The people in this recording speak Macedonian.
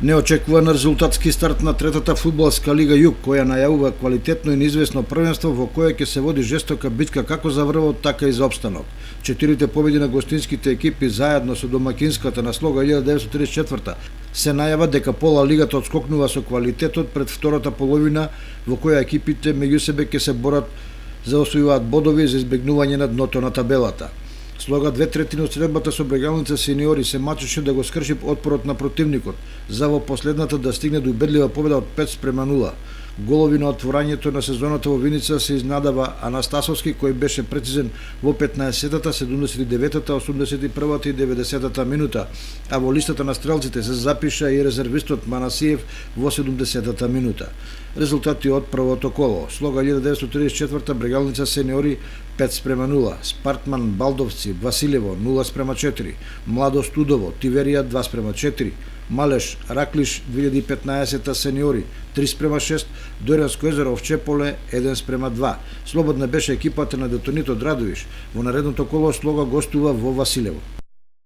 Неочекуван резултатски старт на третата фудбалска лига Југ, која најавува квалитетно и неизвестно првенство во кое ќе се води жестока битка како за врвот, така и за опстанок. Четирите победи на гостинските екипи заедно со домакинската на слога 1934 се најава дека пола лигата отскокнува со квалитетот пред втората половина во која екипите меѓу себе ќе се борат за освојуваат бодови за избегнување на дното на табелата. Слога 2/3 од средбата со Брегалница сениори се мачеше да го скрши отпорот на противникот, за во последната да стигне до убедлива победа од 5:0. Голови на отворањето на сезоната во Виница се изнадава Анастасовски, кој беше прецизен во 15-тата, 79-та, 81-та и 90-та минута, а во листата на стрелците се запиша и резервистот Манасиев во 70-та минута. Резултати од првото коло: Слога 1934 Брегалница сениори 5:0, Спартман Балдовци Василево 0:4, Младо Студово Тиверија 2:4, Малеш Раклиш 2015 сениори 3:6, Дојранско езеро Овчеполе 1:2. Слободна беше екипата на Детонито Драдовиш. Во наредното коло Слога гостува во Василево.